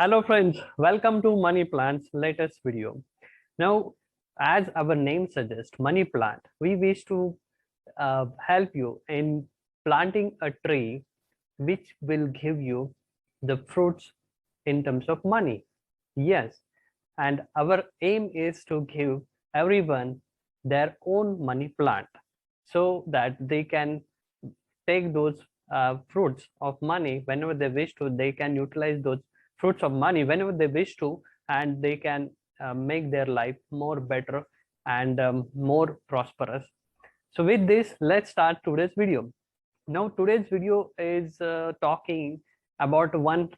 Hello friends, welcome to Money Plant's latest video. Now, as our name suggests, Money Plant, we wish to help you in planting a tree which will give you the fruits in terms of money. Yes, and our aim is to give everyone their own money plant so that they can take those fruits of money whenever they wish to. They can utilize those fruits of money whenever they wish to, and they can make their life more better and more prosperous. So with this, let's start today's video. Now today's video is talking about one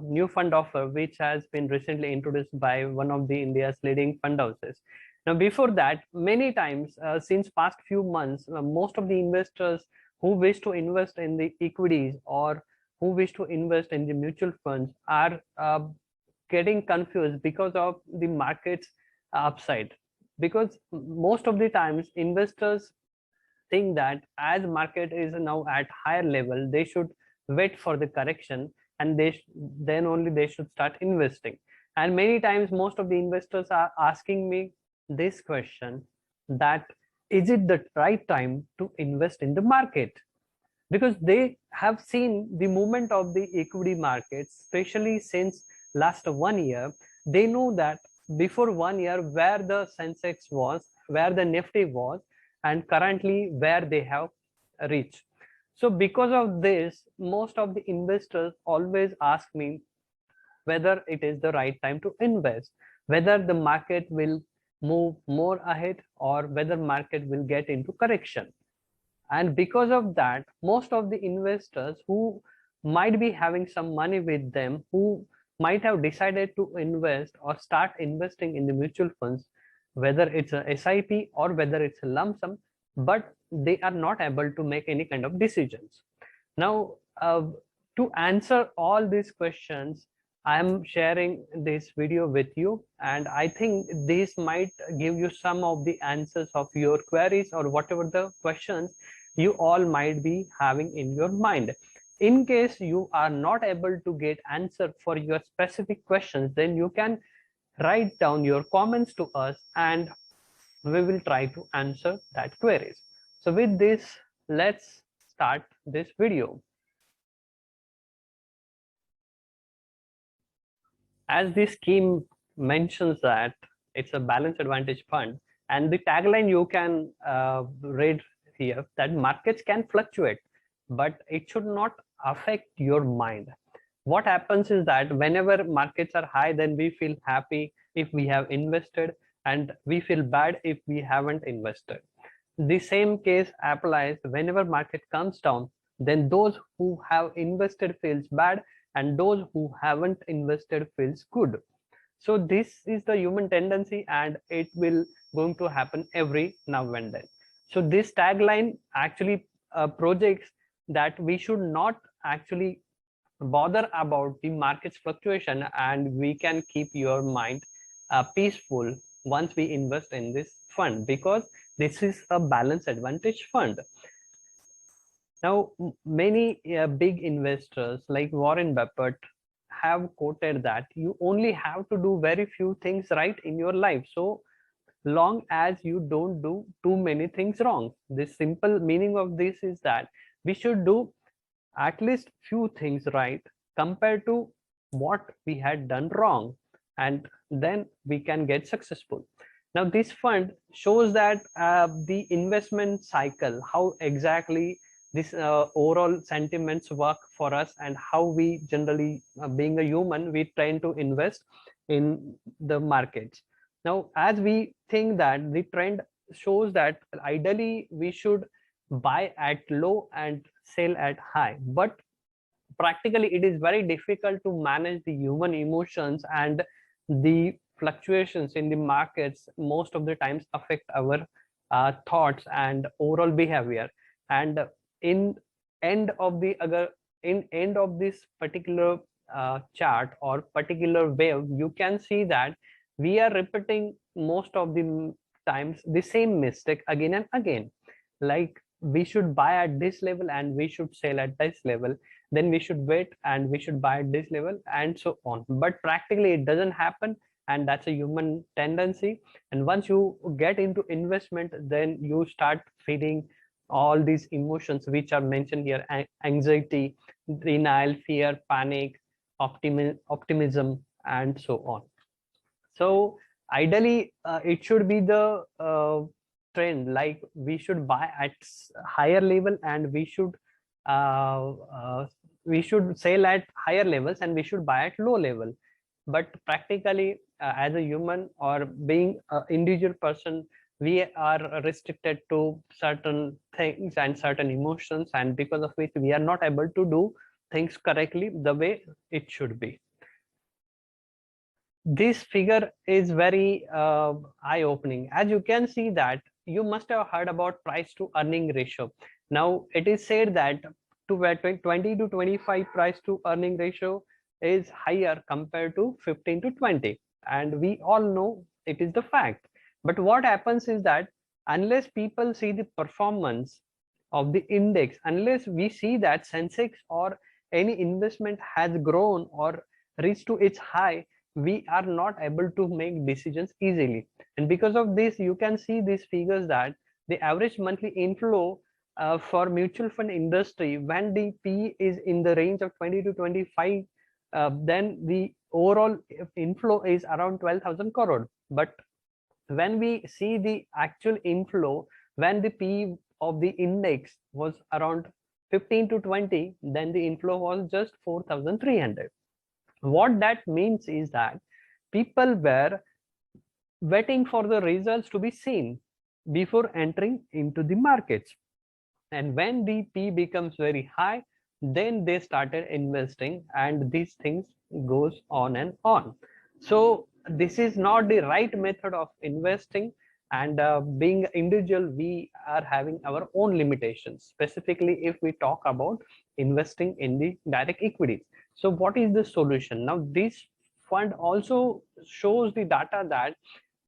new fund offer which has been recently introduced by one of the India's leading fund houses. Now before that, many times since past few months, most of the investors who wish to invest in the equities or who wish to invest in the mutual funds are getting confused because of the market's upside. Because most of the times investors think that as market is now at higher level, they should wait for the correction, and then only they should start investing. And many times most of the investors are asking me this question, that is it the right time to invest in the market? Because they have seen the movement of the equity markets, especially since last 1 year. They know that before 1 year where the Sensex was, where the Nifty was, and currently where they have reached. So because of this, most of the investors always ask me whether it is the right time to invest, whether the market will move more ahead or whether market will get into correction. And because of that, most of the investors who might be having some money with them, who might have decided to invest or start investing in the mutual funds, whether it's a SIP or whether it's a lump sum, but they are not able to make any kind of decisions. Now, to answer all these questions, I am sharing this video with you, and I think this might give you some of the answers of your queries or whatever the questions you all might be having in your mind. In case you are not able to get answer for your specific questions, then you can write down your comments to us and we will try to answer that queries. So with this, let's start this video. As this scheme mentions that it's a balanced advantage fund, and the tagline you can read here, that markets can fluctuate, but it should not affect your mind. What happens is that whenever markets are high, then we feel happy if we have invested, and we feel bad if we haven't invested. The same case applies whenever market comes down, then those who have invested feels bad and those who haven't invested feels good. So this is the human tendency, and it will going to happen every now and then. So this tagline actually projects that we should not actually bother about the market's fluctuation, and we can keep your mind peaceful once we invest in this fund, because this is a balanced advantage fund. Now, many big investors like Warren Buffett have quoted that you only have to do very few things right in your life, so long as you don't do too many things wrong. The simple meaning of this is that we should do at least few things right compared to what we had done wrong, and then we can get successful. Now this fund shows that the investment cycle, how exactly this overall sentiments work for us, and how we generally, being a human, we tend to invest in the markets. Now as we think that the trend shows that ideally we should buy at low and sell at high, but practically it is very difficult to manage the human emotions, and the fluctuations in the markets most of the times affect our thoughts and overall behavior. And in end of the in end of this particular chart or particular wave, you can see that we are repeating most of the times the same mistake again and again. Like we should buy at this level and we should sell at this level, then we should wait and we should buy at this level, and so on. But practically it doesn't happen, and that's a human tendency. And once you get into investment, then you start feeling all these emotions which are mentioned here: anxiety, denial, fear, panic, optimism, and so on. So ideally it should be the trend, like we should buy at higher level, and uh, uh, we should sell at higher levels, and we should buy at low level. But practically as a human or being an individual person, we are restricted to certain things and certain emotions, and because of which we are not able to do things correctly the way it should be. This figure is very eye-opening. As you can see that you must have heard about price to earning ratio. Now it is said that to 20 to 25 price to earning ratio is higher compared to 15 to 20, and we all know it is the fact. But what happens is that unless people see the performance of the index, unless we see that Sensex or any investment has grown or reached to its high, we are not able to make decisions easily. And because of this, you can see these figures that the average monthly inflow for mutual fund industry, when the P is in the range of 20 to 25, then the overall inflow is around 12,000 crore. But when we see the actual inflow, when the P of the index was around 15 to 20, then the inflow was just 4,300. What that means is that people were waiting for the results to be seen before entering into the markets. And when the P becomes very high, then they started investing, and these things goes on and on. So this is not the right method of investing. And being individual, we are having our own limitations, specifically if we talk about investing in the direct equities. So what is the solution? Now this fund also shows the data that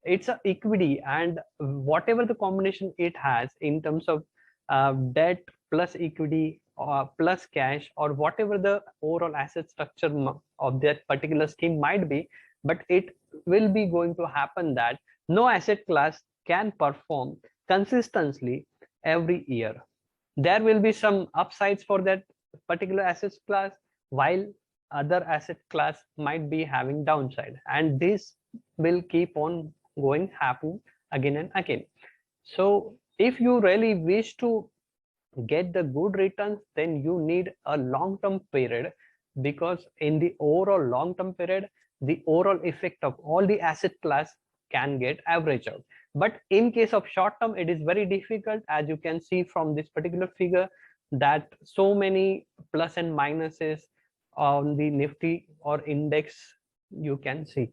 it's a equity, and whatever the combination it has in terms of debt plus equity plus cash, or whatever the overall asset structure of that particular scheme might be, but it will be going to happen that no asset class can perform consistently every year. There will be some upsides for that particular asset class, while other asset class might be having downside, and this will keep on going happen again and again. So if you really wish to get the good returns, then you need a long-term period, because in the overall long-term period, the overall effect of all the asset class can get averaged out. But in case of short term, it is very difficult, as you can see from this particular figure, that so many plus and minuses on the Nifty or index. You can see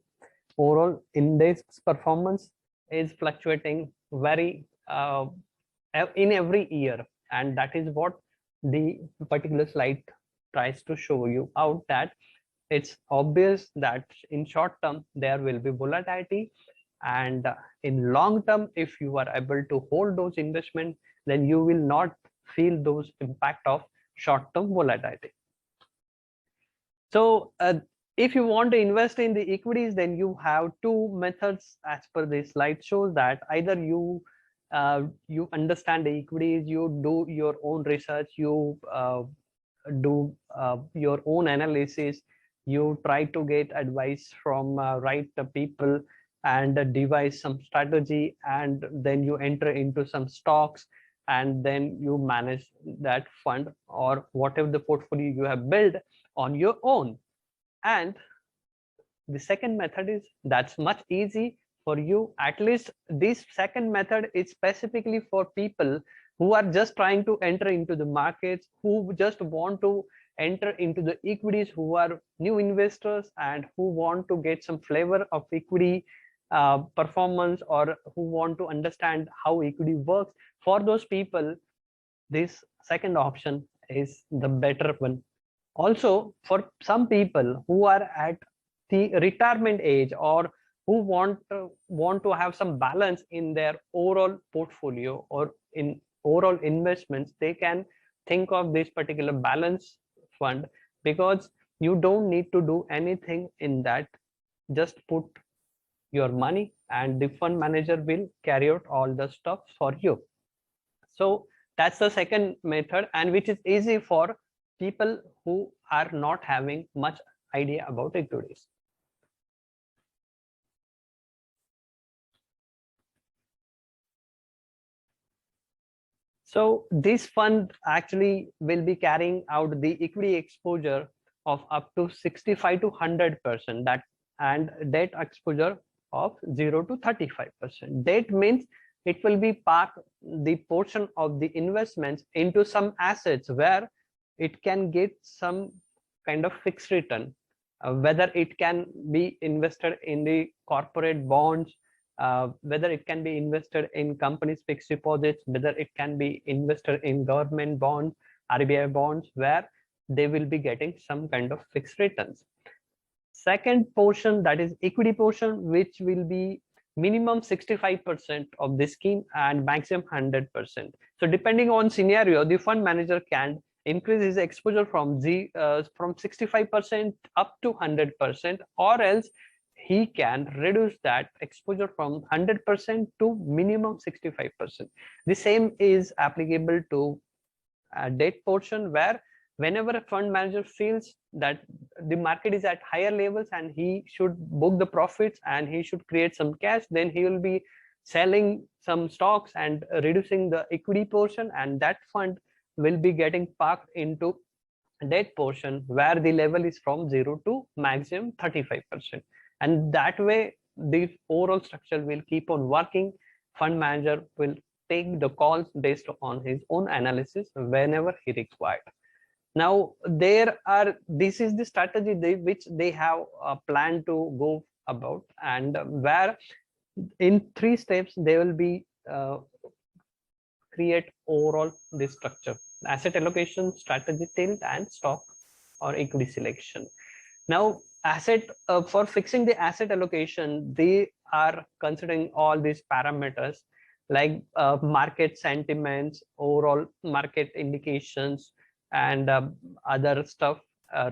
overall index performance is fluctuating very in every year, and that is what the particular slide tries to show you out, that it's obvious that in short term there will be volatility, and in long term, if you are able to hold those investments, then you will not feel those impact of short term volatility. So if you want to invest in the equities, then you have two methods as per this slide shows, that either you understand the equities, you do your own research, you do your own analysis, you try to get advice from right people, and devise some strategy, and then you enter into some stocks, and then you manage that fund or whatever the portfolio you have built on your own. And the second method is that's much easy for you. At least this second method is specifically for people who are just trying to enter into the markets, who just want to enter into the equities, who are new investors and who want to get some flavor of equity performance, or who want to understand how equity works. For those people, this second option is the better one. Also, for some people who are at the retirement age, or who want to have some balance in their overall portfolio, or in overall investments, they can think of this particular balance fund, because you don't need to do anything in that. Just put your money and the fund manager will carry out all the stuff for you. So that's the second method, and which is easy for people who are not having much idea about equities. So this fund actually will be carrying out the equity exposure of up to 65 to 100%, that, and debt exposure of 0 to 35%. Debt means it will be park the portion of the investments into some assets where it can get some kind of fixed return, whether it can be invested in the corporate bonds, whether it can be invested in companies fixed deposits, whether it can be invested in government bonds, RBI bonds, where they will be getting some kind of fixed returns. Second portion, that is equity portion, which will be minimum 65% of the scheme and maximum 100%. So depending on scenario, the fund manager can increase his exposure from 65% up to 100%, or else he can reduce that exposure from 100% to minimum 65%. The same is applicable to debt portion, where whenever a fund manager feels that the market is at higher levels and he should book the profits and he should create some cash, then he will be selling some stocks and reducing the equity portion, and that fund will be getting parked into debt portion, where the level is from 0 to maximum 35%. And that way the overall structure will keep on working. Fund manager will take the calls based on his own analysis whenever he required. Now this is the strategy which they have planned to go about, and where in 3 steps they will be create overall this structure: asset allocation, strategy tilt, and stock or equity selection. Now asset for fixing the asset allocation, they are considering all these parameters like market sentiments, overall market indications, and other stuff,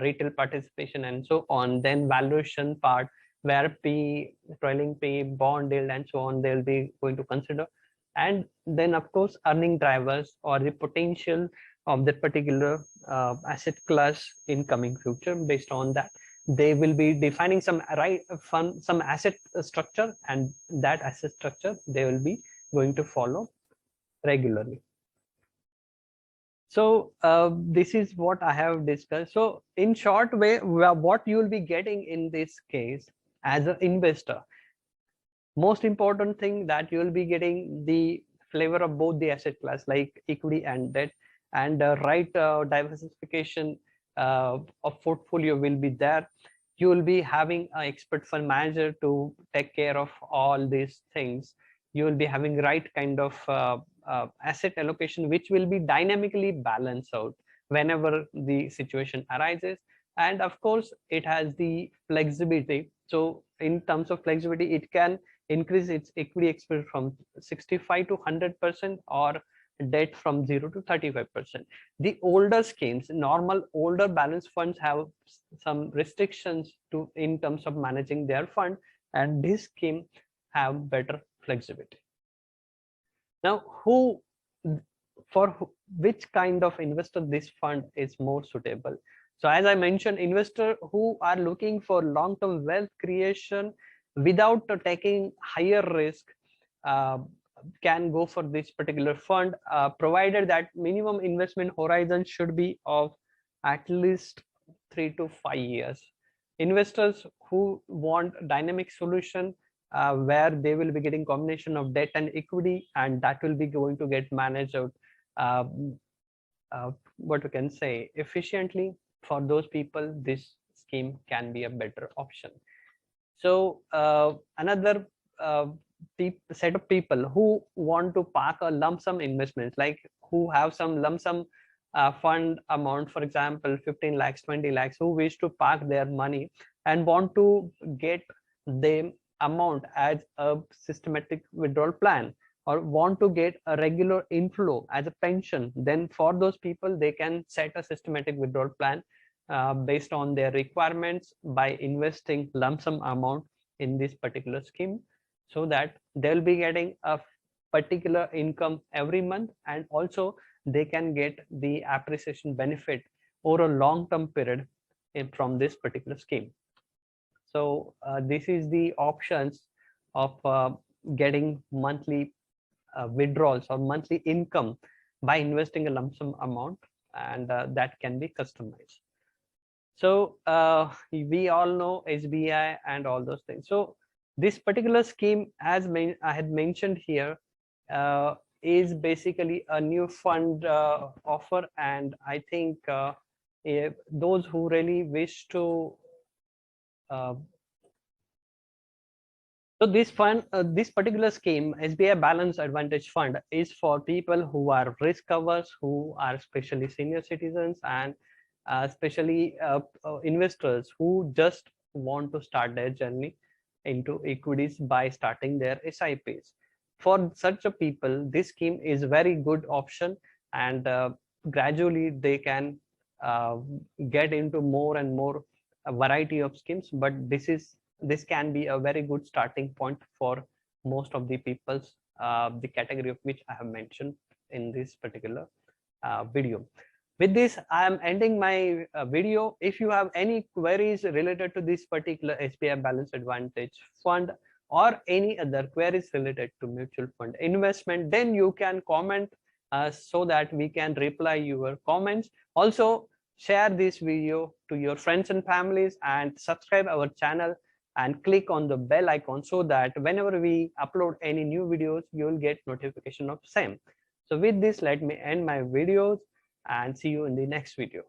retail participation, and so on. Then valuation part, where P, trailing P, bond yield, and so on, they'll be going to consider. And then of course earning drivers or the potential of that particular asset class in coming future. Based on that, they will be defining some some asset structure, and that asset structure they will be going to follow regularly. So this is what I have discussed. So in short way, what you will be getting in this case as an investor, most important thing that you will be getting the flavor of both the asset class like equity and debt, and right diversification of portfolio will be there. You will be having an expert fund manager to take care of all these things. You will be having right kind of asset allocation, which will be dynamically balanced out whenever the situation arises. And of course it has the flexibility. So in terms of flexibility, it can increase its equity exposure from 65 to 100%, or debt from 0 to 35%. The older schemes, normal older balance funds, have some restrictions to in terms of managing their fund, and this scheme have better flexibility. Now which kind of investor this fund is more suitable? So as I mentioned, investor who are looking for long-term wealth creation without taking higher risk can go for this particular fund, provided that minimum investment horizon should be of at least 3 to 5 years. Investors who want dynamic solution where they will be getting combination of debt and equity, and that will be going to get managed out what we can say efficiently, for those people this scheme can be a better option. So another set of people who want to park a lump sum investments, like who have some lump sum fund amount, for example 15 lakhs, 20 lakhs, who wish to park their money and want to get the amount as a systematic withdrawal plan. or want to get a regular inflow as a pension, then for those people they can set a systematic withdrawal plan based on their requirements by investing lump sum amount in this particular scheme, so that they'll be getting a particular income every month, and also they can get the appreciation benefit over a long term period from this particular scheme. So this is the options of getting monthly withdrawals or monthly income by investing a lump sum amount, and that can be customized. So we all know SBI and all those things. So this particular scheme, as I had mentioned here, is basically a new fund offer, and I think those who really wish to so this particular scheme, SBI Balance Advantage Fund, is for people who are risk averse, who are especially senior citizens, and especially investors who just want to start their journey into equities by starting their SIPs. For such a people, this scheme is very good option, and gradually they can uh, get into more and more variety of schemes. But this can be a very good starting point for most of the people's the category of which I have mentioned in this particular video. With this, I am ending my video. If you have any queries related to this particular SBI Balance Advantage Fund or any other queries related to mutual fund investment, then you can comment so that we can reply your comments. Also, share this video to your friends and families, and subscribe our channel and click on the bell icon so that whenever we upload any new videos, you will get notification of same. So with this, let me end my videos and see you in the next video.